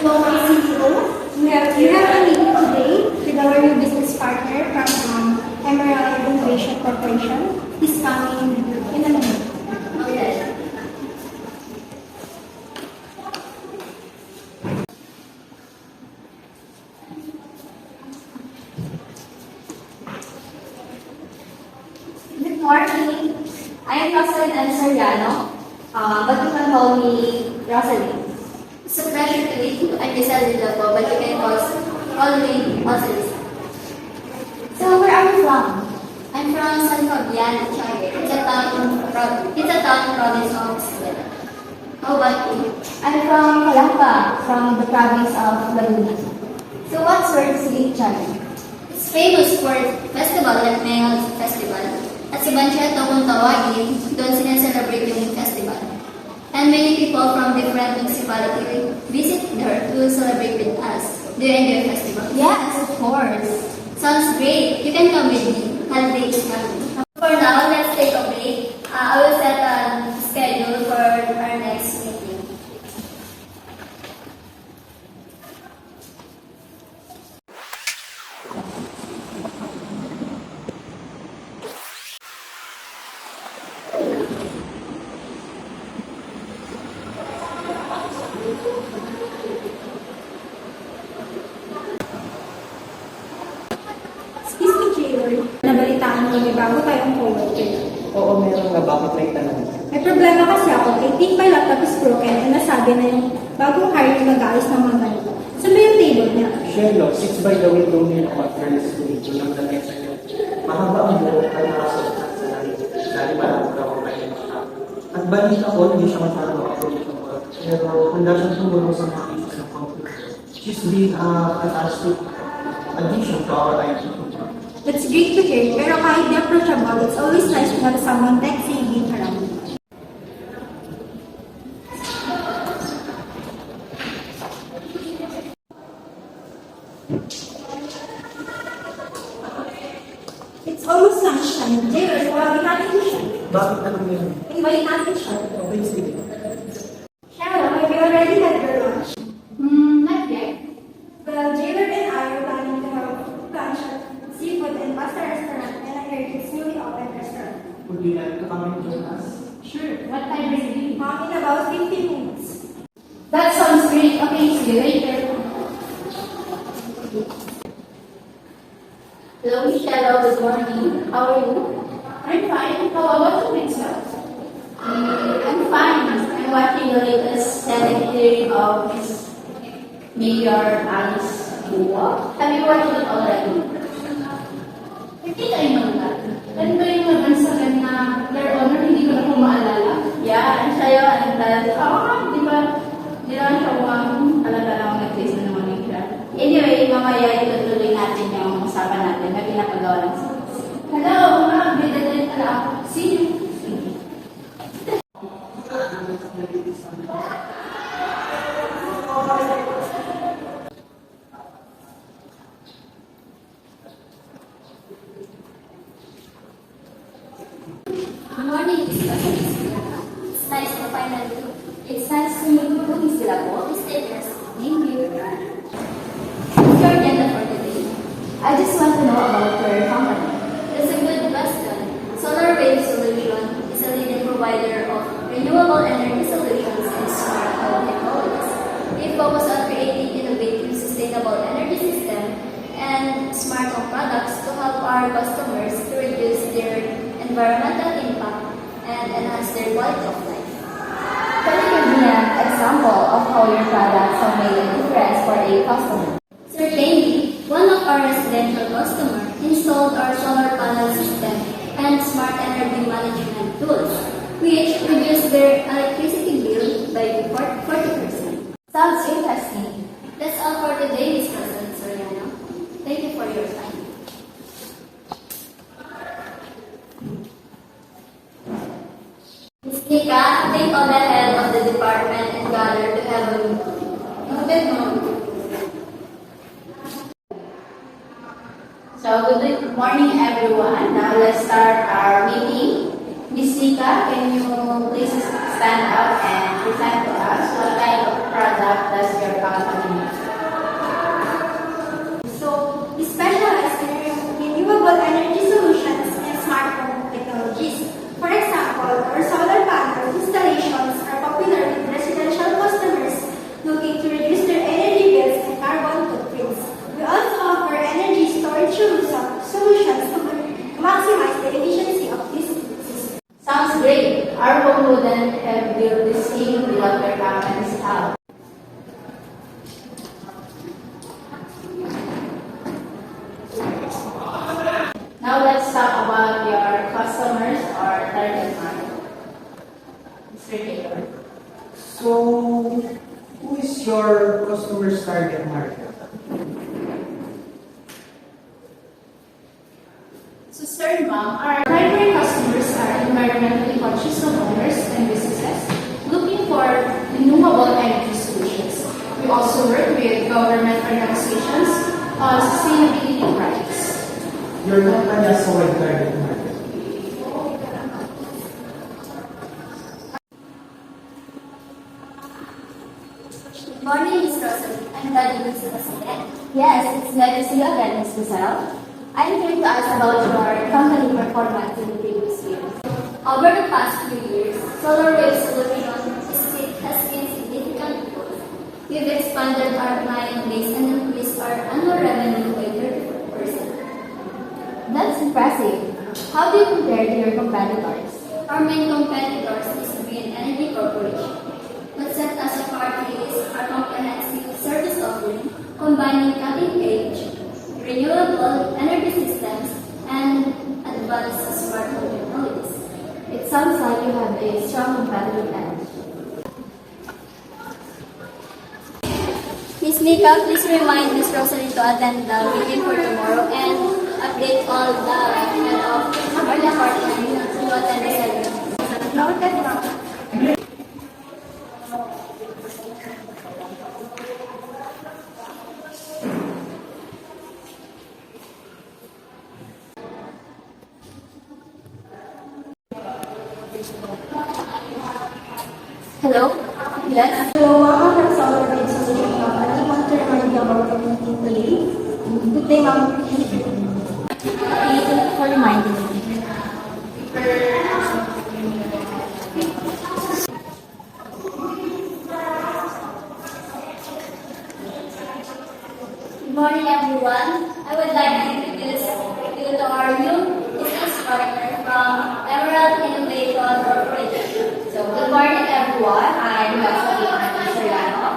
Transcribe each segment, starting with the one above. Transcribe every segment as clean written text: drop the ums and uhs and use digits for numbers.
Hello, my CEO. We have a meeting today with our new business partner from Emerald Innovation Corporation. He's coming in a minute. Okay. Good morning. I am Rosalyn N. Soriano, but you can call me Rosalyn. It's a pleasure to meet you. I'm Rizal Dilapo, but you can call me also Rizal. So where are you from? I'm from San Fabian, Chile. It's a town province of Sweden. How about you? I'm from Calamba, from the province of Laguna. So what's your city, Chile? It's famous for festival like Mayos Festival. At si Bancheto kung tawagin, doon sinaselebrate yung festival. And many people from different municipalities visit there to celebrate with us during their festival. Yes, of course. Sounds great. You can come with me. Holiday is coming. For now, let's take a break. I will set a schedule for our next meeting. Excuse me, Jaylor. Nabalitaan mo may bago tayong coworker. Oo, meron nga. Bakit may tanong? May problema kasi ako. I think my laptop is broken and nasabi na yung bagong hire yung mag-aayos ng mga ganito. Saan ba yung table niya? Sherlock, sits by the window near the conference room. Ito lang na kaya sa'yo. Mahaba ang buhok at nakasulat sa lalim. Dahil marami daw ang kanyang mata. At balita ko, hindi siya masyadong makakulit ng work. Pero handa siyang tumulong sa mga issues ng computer. She's been a fantastic addition to our IT. That's great to hear, pero kahit di approachable, it's always nice to have someone tech-savvy around. It's almost lunchtime. Jaylor, tawagin natin siya. Bakit anong yun? Invite natin siya. Okay, sige. Cheryl, have you already had your lunch? Not yet. Well, Jaylor and I are planning to have lunch at seafood and pasta restaurant, and I heard it's newly opened restaurant. Would you like to come and join us? Sure. What time is it? In about 15 minutes. That sounds great. Okay, see you later. Hello, Michelle. Good morning. How are you? I'm fine. How about you, myself? I'm fine. I'm watching the latest television of Miss Mayor Alice Guo. Have you watched it already? Hindi tayo mangal. Ano ba yung nabansagan na Your Honor, hindi ko na po maalala? Yeah, ang sayo, ang talas. Di ba? Di naman siya talaga lang nag-face na naman siya. Anyway, mamaya itutuloy natin yung usapan natin na pinapagawa lang sa Hello, ma'am. Bidadalin ka lang ako. See you. Good morning, Miss Rosalyn. It's nice to finally meet you. It's nice to meet you, Miss Dilapo. Miss Taylor. Thank you. What's your agenda for today? I just want to know about your company. That's a good question. Solar Wave Solution is a leading provider of renewable energy solutions and smart home technologies. We focus on creating innovative, sustainable energy system and smart home products to help our customers to reduce their environmental impact and enhance their quality of life. Can you give me an example of how your products have made a difference for a customer? Certainly, one of our residential customers installed our solar panel system and smart energy management tools, which reduced their electricity bill by 40%. Sounds interesting. That's all for today, Ms. President Soriano. Thank you for your time. Ms. Nika, take on the head of the department and gather to have a meeting. Good morning. So, good morning, everyone. Now, let's start our meeting. Ms. Nika, can you please stand up and present to us what kind of product does your company who is your customer's target market? So, sir, ma'am, our primary customers are environmentally conscious homeowners and businesses looking for renewable energy solutions. We also work with government organizations on sustainability projects. Your company has a wide target market. Good morning, Miss Rosalie. I'm glad you visited us again. Yes, it's glad to see you again, Miss Giselle. I'm here to ask about your company performance in the previous year. Over the past few years, Solar Wave Solution has seen significant growth. We've expanded our client base and increased our annual revenue by 30%. That's impressive. How do you compare to your competitors? Our main competitors is Green Energy Corporation. What sets us apart is our comprehensive service offering, combining cutting-edge, renewable energy systems, and advanced smart home technologies. It sounds like you have a strong competitive edge. Miss Mika, please remind Miss Rosalie to attend the meeting for tomorrow and update all the head of our department to attend the ceremony. Noted, ma'am. Hello? Yes? So, ma'am, from Solar Wave Solution Company, want to remind you about the meeting today. Good day, ma'am. Thank you for reminding me. Good morning, everyone. I would like to introduce you to our new business partner from Emerald Innovation Corporation. So, good morning, everyone. I'm Rosalie Soriano,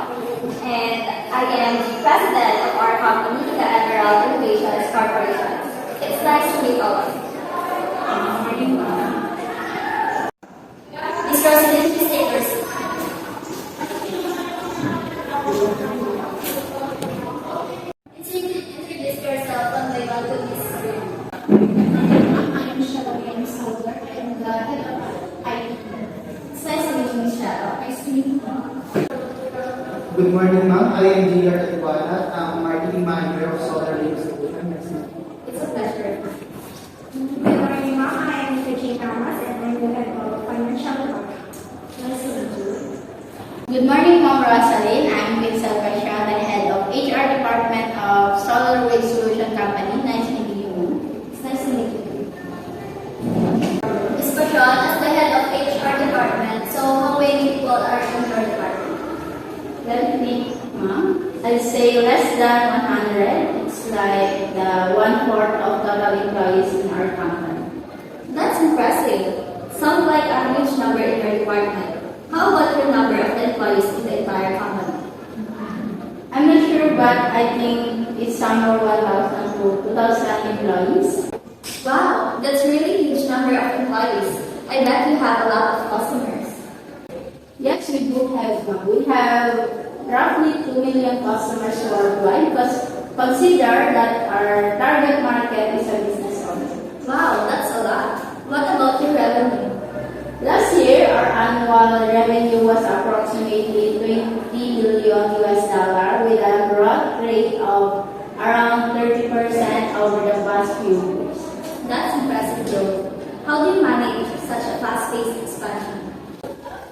and I am the president of our company, the Emerald Innovation Corporation. It's nice to meet all of you. Miss Rosalie, please take your seat. Introduce yourself one by one to Miss Green. I'm Shalom Salvador. I'm the head of IT. It's nice to meet you, Miss Shadow. Nice to meet you. Good morning, ma'am. I am Gia Tatiwala. I'm marketing manager of Solar Wave Solution. It's a pleasure. Good morning, ma'am. I am Regina Ramos, and I'm the head of financial department. Nice to meet you. Good morning, Ma'am Rosaline. I'm Vincent Pasyal, the head of HR department of Solar Wave Solution Company. Nice meeting you, ma'am. It's nice to meet you. Ms. Passion, as the head of HR department, so how many people are in your department? Let me, ma'am. I'd say less than 100. It's like the 1/4 of total employees in our company. That's impressive. Sounds like a huge number in your department. How about your number of employees in the entire company? I'm not sure, but I think it's somewhere 1,000 to 2,000 employees. Wow, that's really a huge number of employees. I bet you have a lot of customers. Yes, we do have. We have roughly 2 million customers worldwide. Because consider that our target market is a business owner. Wow, that's a lot. What about your revenue? Last year, our annual revenue was approximately $20 billion with a growth rate of around 30% over the past few years. That's impressive growth. How do you manage such a fast-paced expansion?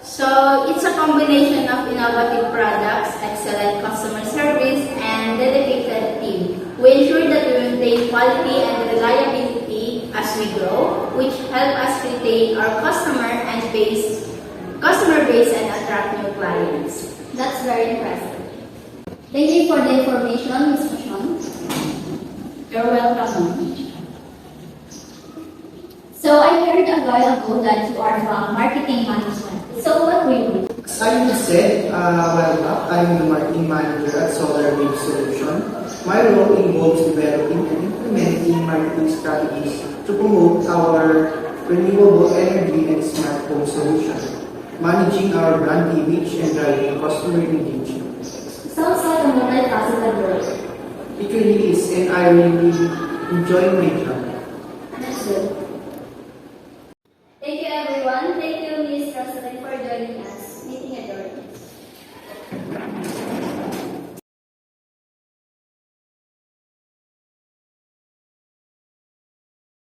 So, it's a combination of innovative products, excellent customer service, and dedicated team. We ensure that we maintain quality and reliability as we grow, which help us retain our customer base and attract new clients. That's very impressive. Thank you for the information, Ms. Passion. You're welcome. So I heard a while ago that you are from marketing management. So what do you do? As I said, well, I'm the marketing manager at Solar Wave Solution. My role involves developing and implementing marketing strategies to promote our renewable energy and smart home solution. managing our brand image and driving customer engagement. Sounds like a multifaceted work. It really is, and I really enjoy my job.